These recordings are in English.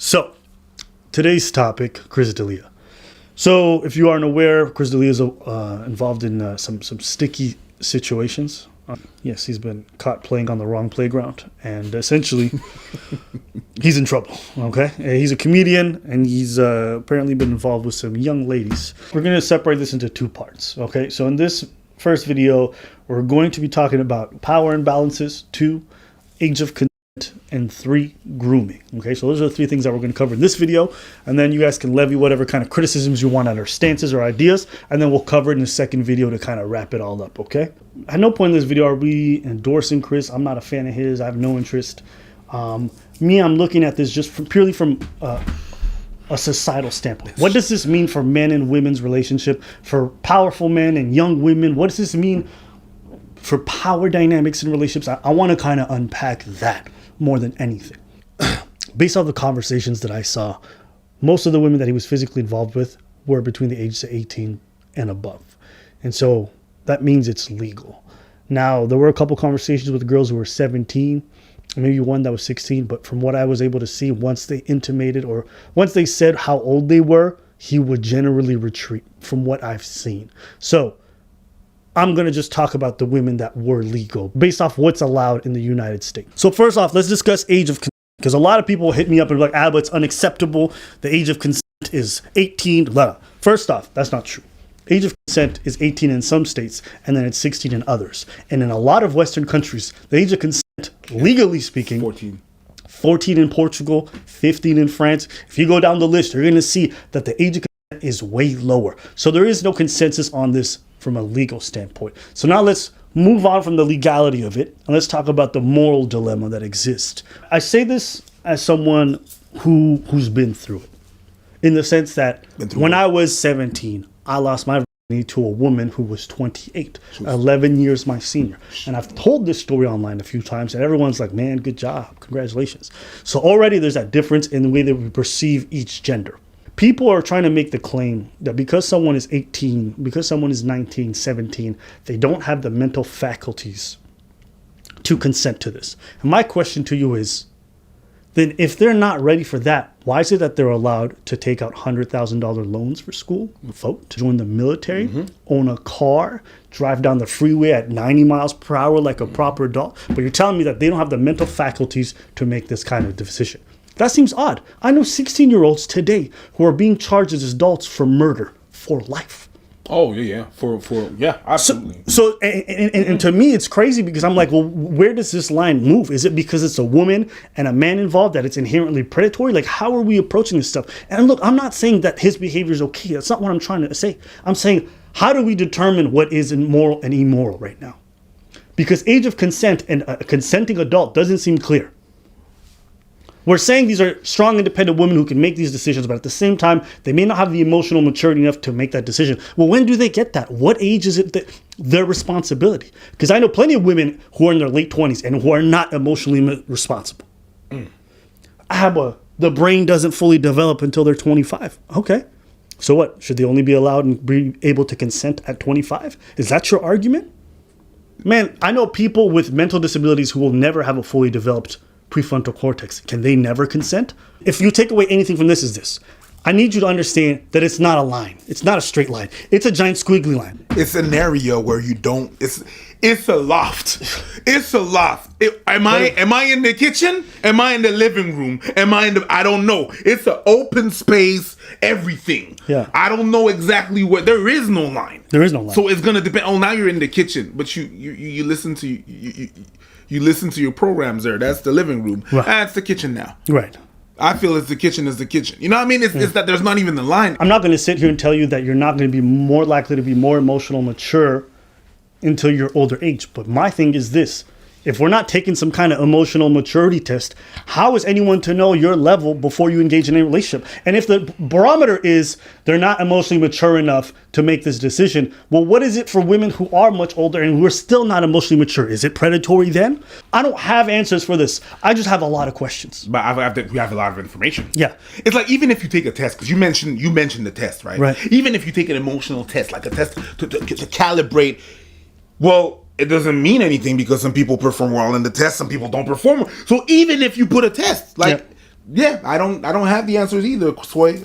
So, today's topic, Chris D'Elia. So, if you aren't aware, Chris D'Elia is involved in some sticky situations. Yes, he's been caught playing on the wrong playground, and essentially, he's in trouble, okay? He's a comedian, and he's apparently been involved with some young ladies. We're going to separate this into two parts, okay? So, in this first video, we're going to be talking about power imbalances, 2, age of consent, and 3, grooming. Okay, so those are the 3 things that we're going to cover in this video, and then you guys can levy whatever kind of criticisms you want on our stances or ideas, and then we'll cover it in the second video to kind of wrap it all up. Okay, at no point in this video are we endorsing Chris. I'm not a fan of his. I have no interest. I'm looking at this just purely from a societal standpoint. What does this mean for men and women's relationship, for powerful men and young women? What does this mean for power dynamics in relationships? I want to kind of unpack that more than anything. Based on the conversations that I saw, most of the women that he was physically involved with were between the ages of 18 and above. And so that means it's legal. Now, there were a couple conversations with girls who were 17, maybe one that was 16, but from what I was able to see, once they intimated or once they said how old they were, he would generally retreat from what I've seen. So I'm going to just talk about the women that were legal based off what's allowed in the United States. So first off, let's discuss age of consent, because a lot of people hit me up and be like, but it's unacceptable. The age of consent is 18. Blah. First off, that's not true. Age of consent is 18 in some states, and then it's 16 in others. And in a lot of Western countries, the age of consent, legally speaking, 14 in Portugal, 15 in France. If you go down the list, you're going to see that the age of consent is way lower. So there is no consensus on this from a legal standpoint. So now let's move on from the legality of it, and let's talk about the moral dilemma that exists. I say this as someone who's been through it, in the sense that when I was 17, I lost my virginity to a woman who was 28, 11 years my senior. And I've told this story online a few times, and everyone's like, man, good job, congratulations. So already there's that difference in the way that we perceive each gender. People are trying to make the claim that because someone is 18, because someone is 19, 17, they don't have the mental faculties to consent to this. And my question to you is, then if they're not ready for that, why is it that they're allowed to take out $100,000 loans for school, vote, join the military, own a car, drive down the freeway at 90 miles per hour like a proper adult? But you're telling me that they don't have the mental faculties to make this kind of decision. That seems odd. I know 16-year-olds today who are being charged as adults for murder for life. Oh, yeah. Yeah, absolutely. So and to me, it's crazy because I'm like, well, where does this line move? Is it because it's a woman and a man involved that it's inherently predatory? Like, how are we approaching this stuff? And look, I'm not saying that his behavior is okay. That's not what I'm trying to say. I'm saying, how do we determine what is moral and immoral right now? Because age of consent and a consenting adult doesn't seem clear. We're saying these are strong, independent women who can make these decisions, but at the same time, they may not have the emotional maturity enough to make that decision. Well, when do they get that? What age is it that their responsibility? Because I know plenty of women who are in their late 20s and who are not emotionally responsible. The brain doesn't fully develop until they're 25. Okay. So what? Should they only be allowed and be able to consent at 25? Is that your argument? Man, I know people with mental disabilities who will never have a fully developed prefrontal cortex. Can they never consent? If you take away anything from this, is this: I need you to understand that it's not a line. It's not a straight line. It's a giant squiggly line. It's an area where you don't. It's a loft. It's a loft. Am I in the kitchen? Am I in the living room? Am I in the? I don't know. It's an open space. Everything. Yeah. I don't know exactly where. There is no line. There is no line. So it's gonna depend. Oh, now you're in the kitchen, but you listen to you listen to your programs there. That's the living room. Right. That's the kitchen now. Right. I feel it's the kitchen is the kitchen. You know what I mean? It's that there's not even the line. I'm not going to sit here and tell you that you're not going to be more likely to be more emotional mature until your older age. But my thing is this: if we're not taking some kind of emotional maturity test, how is anyone to know your level before you engage in a relationship? And if the barometer is they're not emotionally mature enough to make this decision, well, what is it for women who are much older and who are still not emotionally mature? Is it predatory then? I don't have answers for this. I just have a lot of questions. But we have a lot of information. Yeah. It's like, even if you take a test, because you mentioned the test, right? Right. Even if you take an emotional test, like a test to calibrate, well, it doesn't mean anything because some people perform well in the test, some people don't perform. So even if you put a test, like yeah, I don't have the answers either, Sway.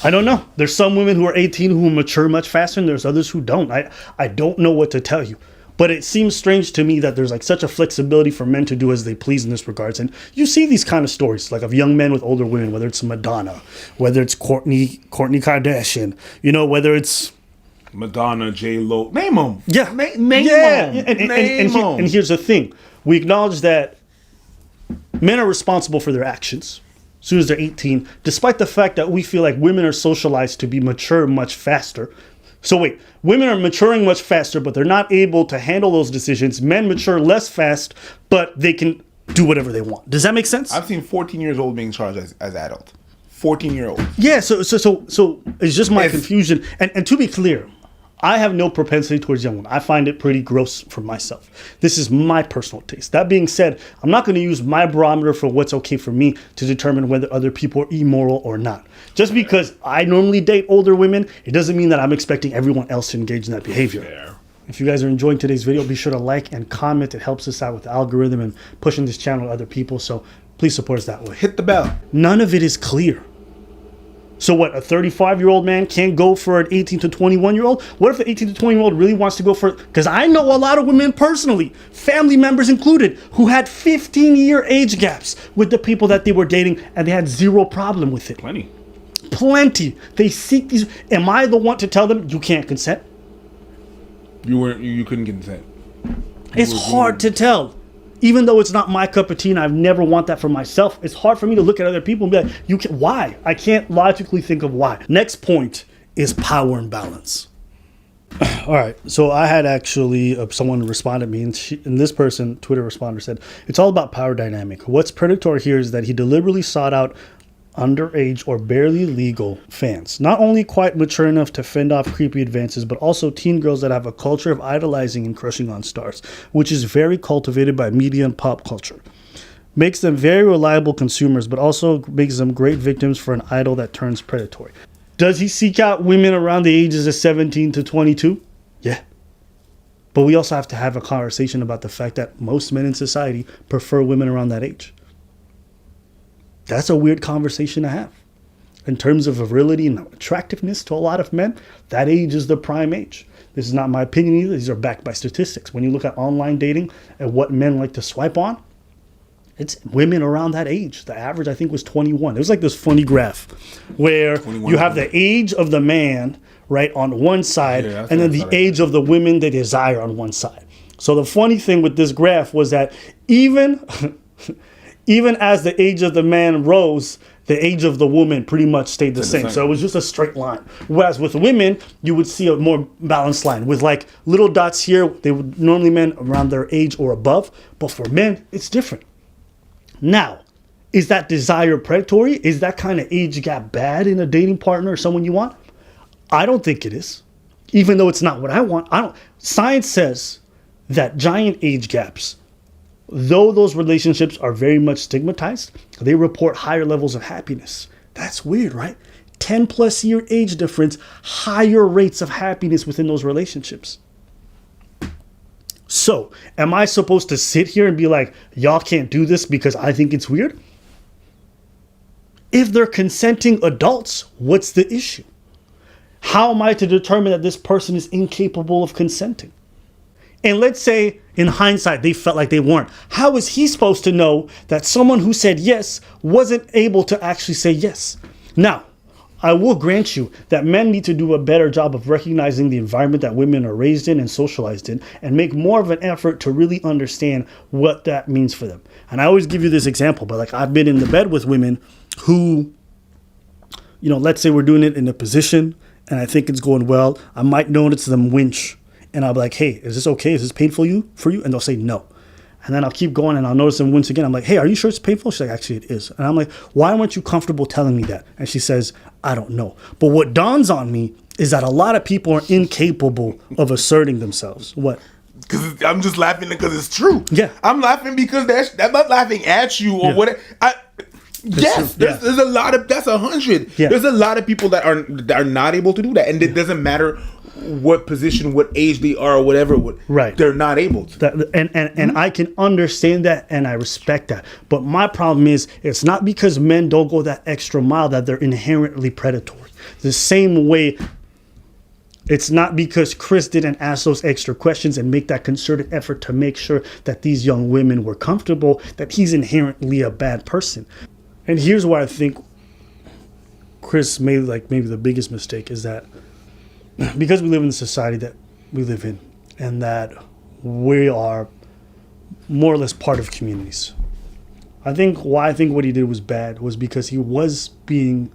I don't know. There's some women who are 18 who mature much faster, and there's others who don't. I don't know what to tell you. But it seems strange to me that there's like such a flexibility for men to do as they please in this regards. And you see these kind of stories, like of young men with older women, whether it's Madonna, whether it's Kourtney Kardashian, you know, whether it's Madonna, J-Lo, name them. Yeah. Name them. And here's the thing. We acknowledge that men are responsible for their actions as soon as they're 18, despite the fact that we feel like women are socialized to be mature much faster. So wait, women are maturing much faster, but they're not able to handle those decisions. Men mature less fast, but they can do whatever they want. Does that make sense? I've seen 14 years old being charged as adult. 14-year-old. Yeah, so it's just my confusion. And to be clear, I have no propensity towards young women. I find it pretty gross for myself. This is my personal taste. That being said, I'm not going to use my barometer for what's okay for me to determine whether other people are immoral or not. Just because I normally date older women, it doesn't mean that I'm expecting everyone else to engage in that behavior. Fair. If you guys are enjoying today's video, be sure to like and comment. It helps us out with the algorithm and pushing this channel to other people. So please support us that way. Hit the bell. None of it is clear. So what, a 35-year-old man can't go for an 18 to 21-year-old? What if the 18 to 20-year-old really wants to go for it? Because I know a lot of women personally, family members included, who had 15-year age gaps with the people that they were dating, and they had zero problem with it. Plenty. They seek these. Am I the one to tell them you can't consent? You couldn't consent. It's hard to tell. Even though it's not my cup of tea and I never want that for myself, it's hard for me to look at other people and be like, why? I can't logically think of why. Next point is power imbalance. All right. So I had actually someone respond to me, and this person, Twitter responder, said, it's all about power dynamic. What's predatory here is that he deliberately sought out underage or barely legal fans, not only quite mature enough to fend off creepy advances, but also teen girls that have a culture of idolizing and crushing on stars, which is very cultivated by media and pop culture. Makes them very reliable consumers, but also makes them great victims for an idol that turns predatory. Does he seek out women around the ages of 17 to 22? Yeah. But we also have to have a conversation about the fact that most men in society prefer women around that age. That's a weird conversation to have. In terms of virility and attractiveness to a lot of men, that age is the prime age. This is not my opinion either. These are backed by statistics. When you look at online dating and what men like to swipe on, it's women around that age. The average, I think, was 21. It was like this funny graph where you have the age of the man, right, on one side, and then the age of the women they desire on one side. So the funny thing with this graph was that even as the age of the man rose, the age of the woman pretty much stayed the same. So it was just a straight line. Whereas with women, you would see a more balanced line with like little dots here. They would normally men around their age or above. But for men, it's different. Now, is that desire predatory? Is that kind of age gap bad in a dating partner or someone you want? I don't think it is. Even though it's not what I want. Science says that giant age gaps, though those relationships are very much stigmatized, they report higher levels of happiness. That's weird, right? 10 plus year age difference, higher rates of happiness within those relationships. So, am I supposed to sit here and be like, y'all can't do this because I think it's weird? If they're consenting adults, what's the issue? How am I to determine that this person is incapable of consenting? And let's say, in hindsight, they felt like they weren't. How is he supposed to know that someone who said yes wasn't able to actually say yes? Now, I will grant you that men need to do a better job of recognizing the environment that women are raised in and socialized in, and make more of an effort to really understand what that means for them. And I always give you this example, but like I've been in the bed with women who, you know, let's say we're doing it in a position and I think it's going well. I might notice them winch. And I'll be like, hey, is this okay? Is this painful for you? And they'll say no. And then I'll keep going and I'll notice them once again. I'm like, hey, are you sure it's painful? She's like, actually, it is. And I'm like, why weren't you comfortable telling me that? And she says, I don't know. But what dawns on me is that a lot of people are incapable of asserting themselves. What? Because I'm just laughing because it's true. Yeah. I'm laughing because I'm not laughing at you or whatever. Yes, there's a lot of, that's 100. Yeah. There's a lot of people that are not able to do that. And it doesn't matter what position, what age they are, or whatever. Right. They're not able to. And I can understand that and I respect that. But my problem is it's not because men don't go that extra mile that they're inherently predatory. The same way it's not because Chris didn't ask those extra questions and make that concerted effort to make sure that these young women were comfortable that he's inherently a bad person. And here's why I think Chris made maybe the biggest mistake is that because we live in the society that we live in and that we are more or less part of communities. I think what he did was bad was because he was being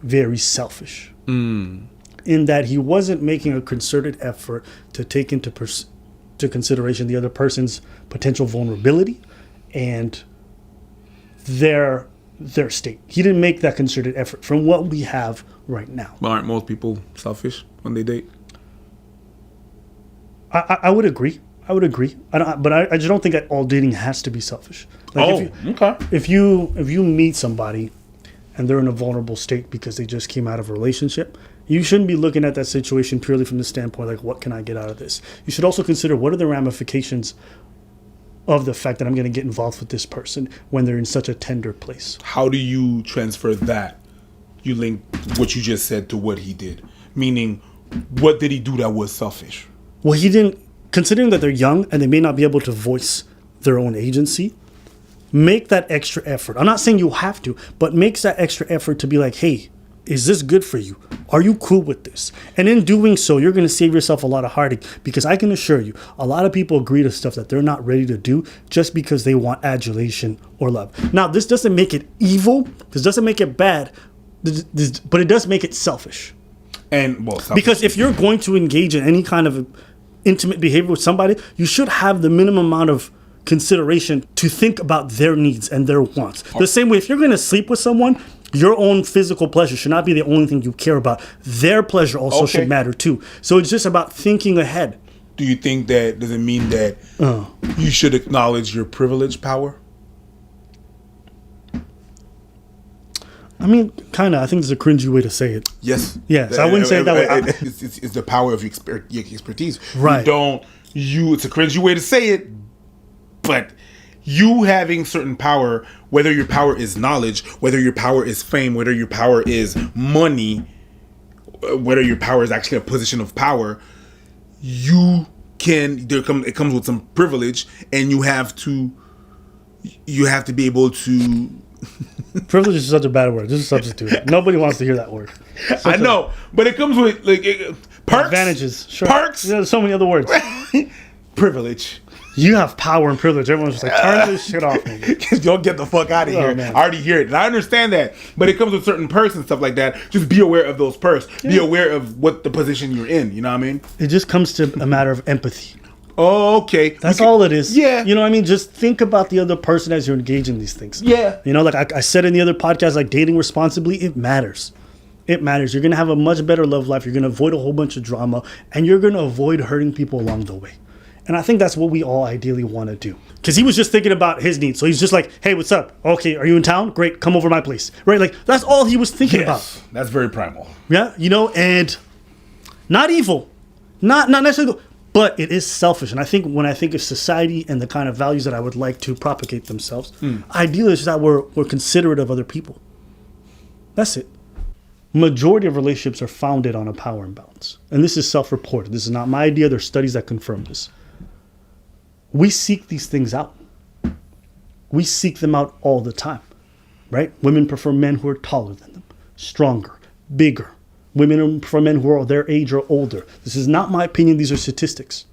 very selfish. In that he wasn't making a concerted effort to take into consideration the other person's potential vulnerability and their state. He didn't make that concerted effort from what we have right now. But aren't most people selfish when they date? I would agree. But I just don't think that all dating has to be selfish. Okay. If you meet somebody and they're in a vulnerable state because they just came out of a relationship, you shouldn't be looking at that situation purely from the standpoint like, what can I get out of this? You should also consider what are the ramifications of the fact that I'm going to get involved with this person when they're in such a tender place. How do you transfer that? You link what you just said to what he did. Meaning, what did he do that was selfish? Well, he didn't, considering that they're young and they may not be able to voice their own agency, make that extra effort. I'm not saying you have to, but makes that extra effort to be like, hey, is this good for you? Are you cool with this? And in doing so, you're going to save yourself a lot of heartache because I can assure you, a lot of people agree to stuff that they're not ready to do just because they want adulation or love. Now, this doesn't make it evil. This doesn't make it bad, but it does make it selfish. And because if you're going to engage in any kind of intimate behavior with somebody, you should have the minimum amount of consideration to think about their needs and their wants. The same way, if you're going to sleep with someone, your own physical pleasure should not be the only thing you care about. Their pleasure also should matter too. So it's just about thinking ahead. Do you think that does it mean that you should acknowledge your privilege power? I mean, kind of. I think there's a cringy way to say it. Yes. Yes, I wouldn't say it that way. It's the power of your expertise. Right. It's a cringy way to say it, but you having certain power, whether your power is knowledge, whether your power is fame, whether your power is money, whether your power is actually a position of power, it comes with some privilege, and you have to be able to. Privilege is such a bad word. Just substitute it. Nobody wants to hear that word. I know, but it comes with perks, advantages, sure. Perks. There's so many other words. Privilege. You have power and privilege. Everyone's just like, turn this shit off, man. Y'all get the fuck out of here. Man. I already hear it. And I understand that. But it comes with certain perks and stuff like that. Just be aware of those perks. Yeah. Be aware of what the position you're in. You know what I mean? It just comes to a matter of empathy. Oh, okay. That's all it is. Yeah. You know what I mean? Just think about the other person as you're engaging these things. Yeah. You know, like I said in the other podcast, like dating responsibly, it matters. It matters. You're going to have a much better love life. You're going to avoid a whole bunch of drama. And you're going to avoid hurting people along the way. And I think that's what we all ideally want to do. Because he was just thinking about his needs. So he's just like, hey, what's up? Okay, are you in town? Great, come over to my place. Right? Like, that's all he was thinking about. That's very primal. Yeah, you know, and not evil. Not necessarily, but it is selfish. And I think when I think of society and the kind of values that I would like to propagate themselves, ideally it's that we're considerate of other people. That's it. Majority of relationships are founded on a power imbalance. And this is self-reported. This is not my idea. There's studies that confirm this. We seek these things out. We seek them out all the time, right? Women prefer men who are taller than them, stronger, bigger. Women prefer men who are their age or older. This is not my opinion. These are statistics.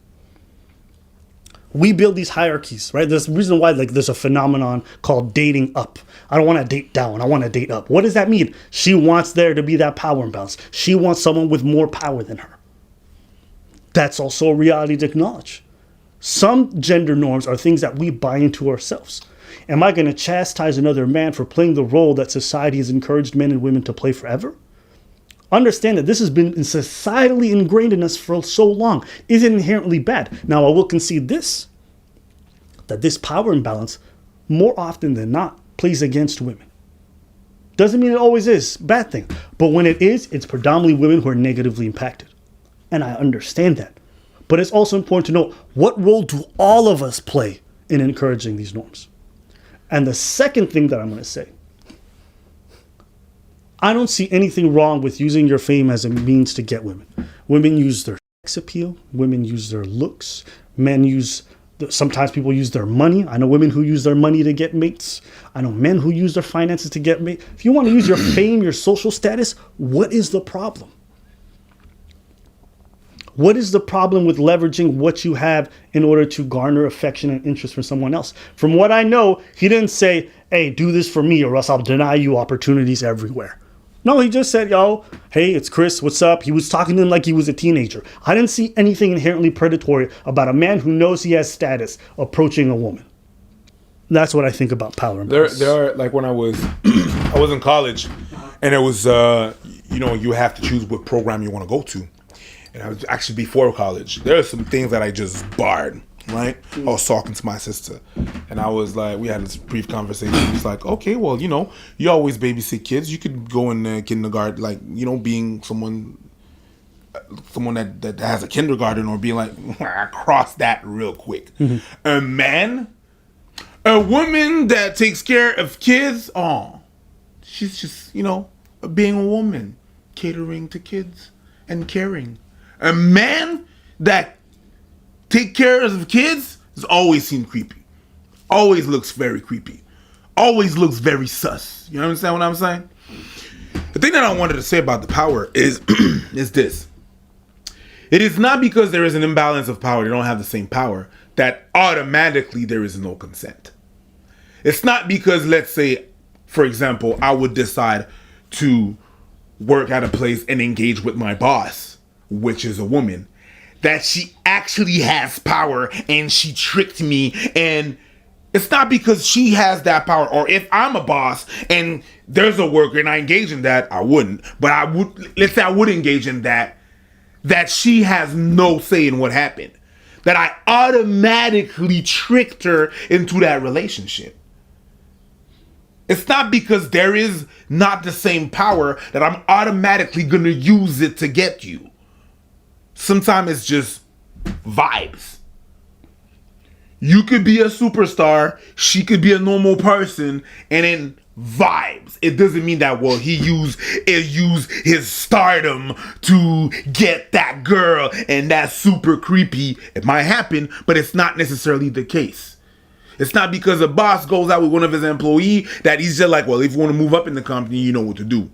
We build these hierarchies, right? There's a reason why there's a phenomenon called dating up. I don't want to date down. I want to date up. What does that mean? She wants there to be that power imbalance. She wants someone with more power than her. That's also a reality to acknowledge. Some gender norms are things that we buy into ourselves. Am I going to chastise another man for playing the role that society has encouraged men and women to play forever? Understand that this has been societally ingrained in us for so long. Is it inherently bad? Now, I will concede this, that this power imbalance, more often than not, plays against women. Doesn't mean it always is a bad thing. But when it is, it's predominantly women who are negatively impacted. And I understand that. But it's also important to know, what role do all of us play in encouraging these norms? And the second thing that I'm going to say, I don't see anything wrong with using your fame as a means to get women. Women use their sex appeal. Women use their looks. Men use, sometimes people use their money. I know women who use their money to get mates. I know men who use their finances to get mates. If you want to use your fame, your social status, what is the problem? What is the problem with leveraging what you have in order to garner affection and interest from someone else? From what I know, he didn't say, hey, do this for me or else I'll deny you opportunities everywhere. No, he just said, yo, hey, it's Chris, what's up? He was talking to him like he was a teenager. I didn't see anything inherently predatory about a man who knows he has status approaching a woman. That's what I think about power. There are, like, when I was I was in college, and it was you have to choose what program you want to go to. And I was actually, before college, there are some things that I just barred, right? I was talking to my sister, and I was like, we had this brief conversation. It's like, okay, well, you always babysit kids. You could go in the kindergarten, like, being someone that has a kindergarten, or being like, I cross that real quick. Mm-hmm. A woman that takes care of kids, she's just, being a woman, catering to kids and caring. A man that take care of kids has always seemed creepy. Always looks very creepy. Always looks very sus. You understand what I'm saying? The thing that I wanted to say about the power is is this. It is not because there is an imbalance of power, they don't have the same power, that automatically there is no consent. It's not because, let's say, for example, I would decide to work at a place and engage with my boss, which is a woman, that she actually has power and she tricked me. And it's not because she has that power, or if I'm a boss and there's a worker and I engage in that, I wouldn't, but I would, let's say I would engage in that she has no say in what happened, that I automatically tricked her into that relationship. It's not because there is not the same power that I'm automatically going to use it to get you. Sometimes it's just vibes. You could be a superstar, she could be a normal person, and then vibes. It doesn't mean that, well, he used his stardom to get that girl, and that's super creepy. It might happen, but it's not necessarily the case. It's not because a boss goes out with one of his employees that he's just like, well, if you want to move up in the company, you know what to do.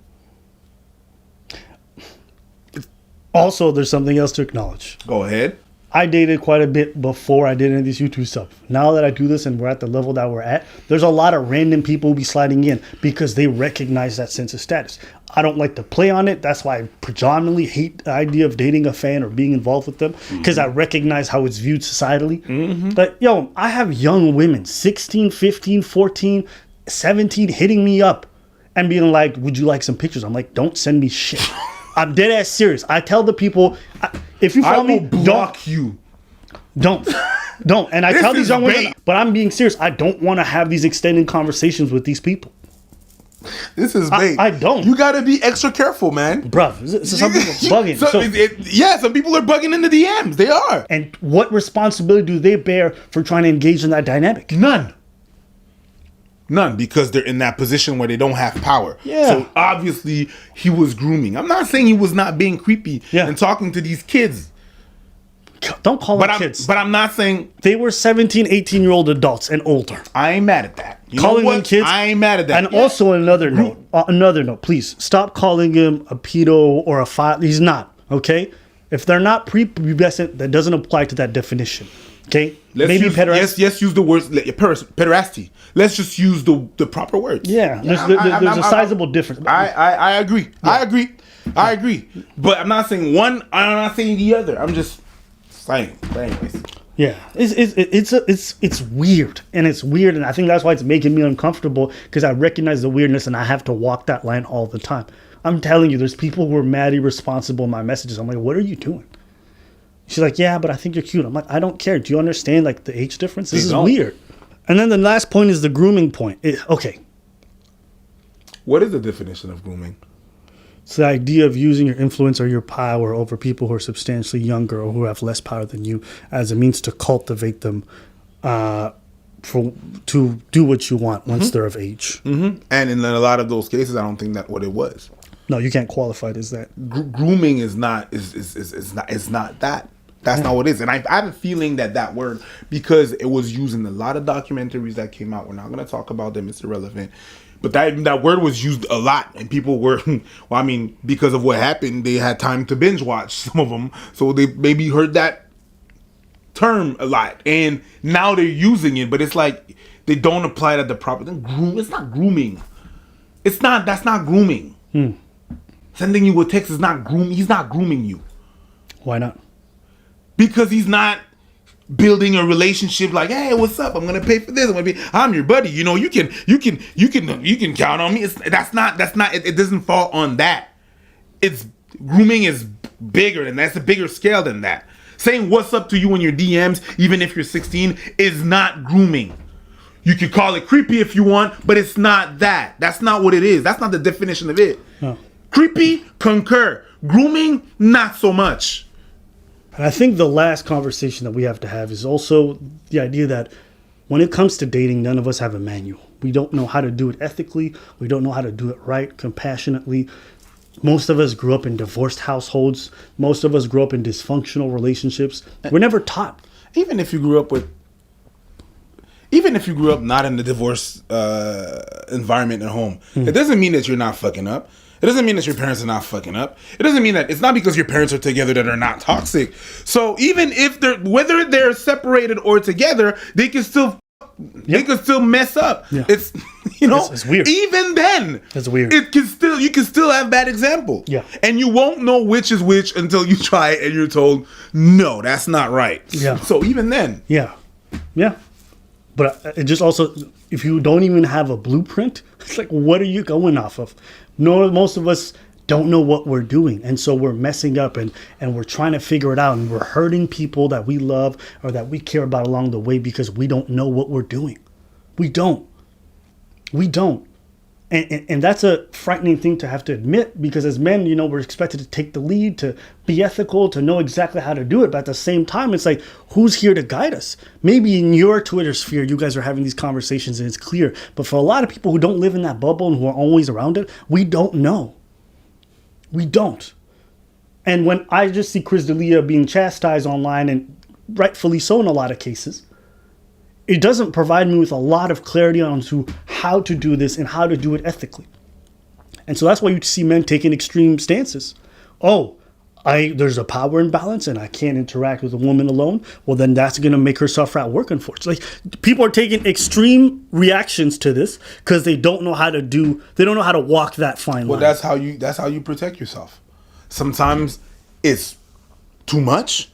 Also, there's something else to acknowledge. Go ahead. I dated quite a bit before I did any of this YouTube stuff. Now that I do this and we're at the level that we're at, there's a lot of random people who be sliding in because they recognize that sense of status. I don't like to play on it. That's why I predominantly hate the idea of dating a fan or being involved with them, because I recognize how it's viewed societally. Mm-hmm. But I have young women, 16, 15, 14, 17, hitting me up and being like, would you like some pictures? I'm like, don't send me shit. I'm dead ass serious. I tell the people, if you follow me, block you. Don't. And I tell these young women, but I'm being serious. I don't want to have these extended conversations with these people. This is bait. I don't. You got to be extra careful, man. Bruh, some people bugging. Some people are bugging in the DMs. They are. And what responsibility do they bear for trying to engage in that dynamic? None, because they're in that position where they don't have power. Yeah. So obviously he was grooming. I'm not saying he was not being creepy and talking to these kids. Don't call them kids. But I'm not saying... They were 17, 18-year-old adults and older. I ain't mad at that. Calling them kids? I ain't mad at that. And also another note, please, stop calling him a pedo or a father. He's not, okay? If they're not prepubescent, that doesn't apply to that definition, okay? Let's use the words pederasty. Let's just use the proper words. Yeah, there's a sizable difference. I agree. Yeah. I agree. But I'm not saying one. I'm not saying the other. I'm just saying. Anyways. Yeah, it's weird, and I think that's why it's making me uncomfortable, because I recognize the weirdness, and I have to walk that line all the time. I'm telling you, there's people who are mad irresponsible in my messages. I'm like, what are you doing? She's like, yeah, but I think you're cute. I'm like, I don't care. Do you understand like the age difference? This is weird. And then the last point is the grooming point. Okay. What is the definition of grooming? It's the idea of using your influence or your power over people who are substantially younger or who have less power than you as a means to cultivate them to do what you want once they're of age. And in a lot of those cases, I don't think that's what it was. No, you can't qualify it as that. Grooming is not that. That's not what it is. And I have a feeling that word, because it was used in a lot of documentaries that came out. We're not going to talk about them. It's irrelevant. But that word was used a lot, and people were, well, I mean, because of what happened, they had time to binge watch some of them, so they maybe heard that term a lot, and now they're using it, but it's like they don't apply it at the proper. It's not grooming. That's not grooming. Sending you a text is not grooming. He's not grooming you. Why not? Because he's not building a relationship like, hey, what's up? I'm gonna pay for this. I'm your buddy. You know, you can count on me. That's not. It doesn't fall on that. It's grooming is bigger than that. It's a bigger scale than that. Saying what's up to you in your DMs, even if you're 16, is not grooming. You can call it creepy if you want, but it's not that. That's not what it is. That's not the definition of it. No. Creepy, concur. Grooming, not so much. And I think the last conversation that we have to have is also the idea that when it comes to dating, none of us have a manual. We don't know how to do it ethically. We don't know how to do it right, compassionately. Most of us grew up in divorced households. Most of us grew up in dysfunctional relationships. We're never taught. Even if you grew up not in the divorce environment at home, it doesn't mean that you're not fucking up. It doesn't mean that your parents are not fucking up. It doesn't mean that it's not because your parents are together that are not toxic. So even if whether they're separated or together, they can still mess up. Yeah. It's it's weird. Even then, it's weird. You can still have bad example. Yeah. And you won't know which is which until you try it and you're told, no, that's not right. Yeah. So even then. Yeah. But it just also, if you don't even have a blueprint, it's like, what are you going off of? No, most of us don't know what we're doing. And so we're messing up and we're trying to figure it out. And we're hurting people that we love or that we care about along the way because we don't know what we're doing. We don't. And that's a frightening thing to have to admit, because as men, we're expected to take the lead, to be ethical, to know exactly how to do it. But at the same time, it's like, who's here to guide us? Maybe in your Twitter sphere, you guys are having these conversations and it's clear. But for a lot of people who don't live in that bubble and who are always around it, we don't know. We don't. And when I just see Chris D'Elia being chastised online, and rightfully so in a lot of cases, it doesn't provide me with a lot of clarity on how to do this and how to do it ethically. And so that's why you see men taking extreme stances. There's a power imbalance and I can't interact with a woman alone. Well, then that's going to make her suffer at work, unfortunately. Like, people are taking extreme reactions to this because they don't know how to walk that fine line. Well, that's how you protect yourself. Sometimes it's too much,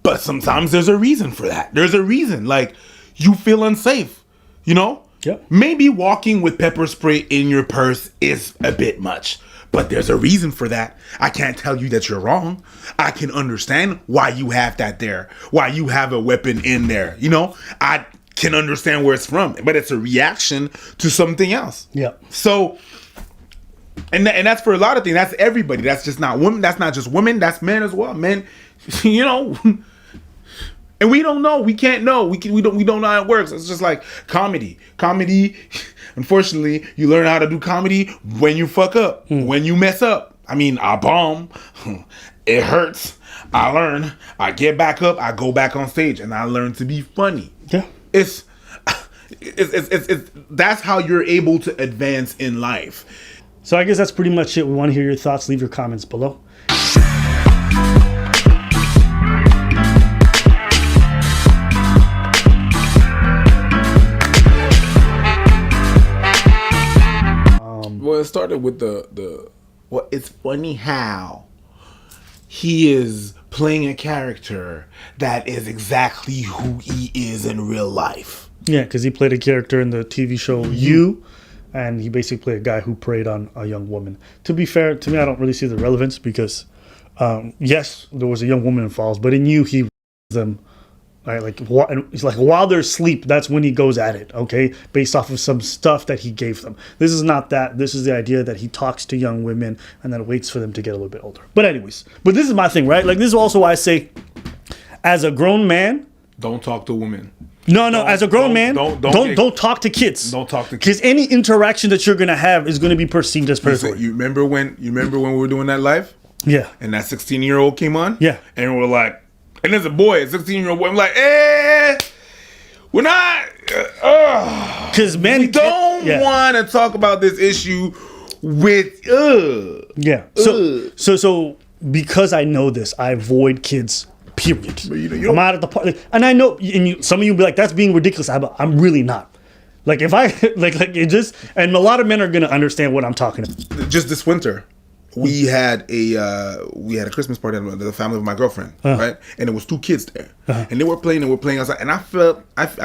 but sometimes there's a reason for that. There's a reason. Like, you feel unsafe, Yep. Maybe walking with pepper spray in your purse is a bit much, but there's a reason for that. I can't tell you that you're wrong. I can understand why you have that there, why you have a weapon in there. I can understand where it's from, but it's a reaction to something else. Yeah. So, and that's for a lot of things. That's everybody. That's just not women. That's not just women. That's men as well. Men, And we don't know. We can't know. We don't know how it works. It's just like comedy. Comedy, unfortunately, you learn how to do comedy when you fuck up, when you mess up. I mean, I bomb. It hurts. I learn. I get back up. I go back on stage, and I learn to be funny. Yeah. It's that's how you're able to advance in life. So I guess that's pretty much it. We want to hear your thoughts. Leave your comments below. Well, it started with it's funny how he is playing a character that is exactly who he is in real life. Yeah, because he played a character in the TV show You, and he basically played a guy who preyed on a young woman. To be fair, to me, I don't really see the relevance because, yes, there was a young woman involved, but in You, he was them Right, and it's like while they're asleep, that's when he goes at it. Okay, based off of some stuff that he gave them. This is not that. This is the idea that he talks to young women and then waits for them to get a little bit older. But anyways, this is my thing, right? Like, this is also why I say, as a grown man, don't talk to women. No, as a grown man, don't talk to kids. Don't talk to kids. Because any interaction that you're gonna have is gonna be perceived as predatory. You remember when we were doing that live? Yeah. And that 16-year-old came on? Yeah. And we're like, and there's a boy, a 16-year-old boy. I'm like, we're not. Because men we don't want to talk about this issue with. Yeah. So because I know this, I avoid kids. Period. I'm out at the party, and I know, and some of you be like, "That's being ridiculous." I'm really not. Like, if I like it just, and a lot of men are gonna understand what I'm talking about. Just this winter, we had a Christmas party at the family of my girlfriend, right? And there was 2 kids there, and they were playing outside, and I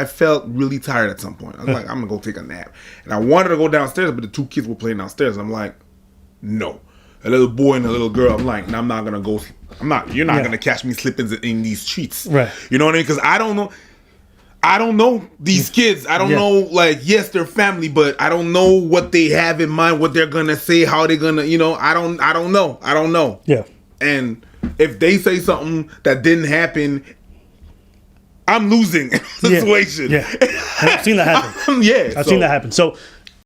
felt really tired at some point. I was like, I'm gonna go take a nap, and I wanted to go downstairs, but the 2 kids were playing downstairs. I'm like, no. A little boy and a little girl. I'm like, I'm not gonna go. You're not gonna catch me slipping in these streets. Right. You know what I mean? Because I don't know these kids. I don't know. Like, yes, they're family, but I don't know what they have in mind, what they're gonna say, how they're gonna. I don't know. Yeah. And if they say something that didn't happen, I'm losing the situation. Yeah. And I've seen that happen. I've seen that happen. So